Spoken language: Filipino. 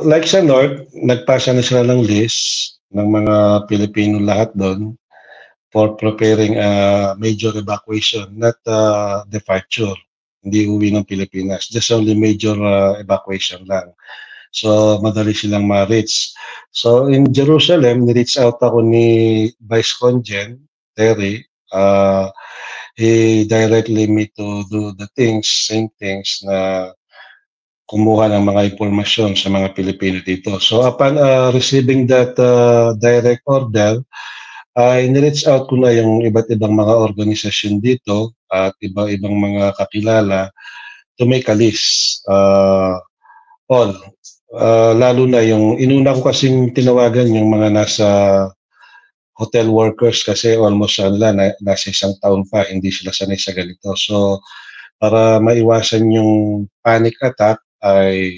Like sa North, nagpasa na sila ng list ng mga Pilipino lahat do'n for preparing a major evacuation, not departure. Hindi uwi ng Pilipinas, just only major evacuation lang. So, madali silang ma-reach. So, in Jerusalem, ni-reach out ako ni Vice Congen Terry. He directly me to do the things, same things na kumuha ng mga impormasyon sa mga Pilipino dito. So upon receiving that direct order, ay ni-reach out ko na yung iba't ibang mga organisasyon dito at iba-ibang mga kakilala to make a list. All. Lalo na yung inuna ko kasing tinawagan yung mga nasa hotel workers kasi almost nasa isang taon pa, hindi sila sanay sa ganito. So para maiwasan yung panic attack ay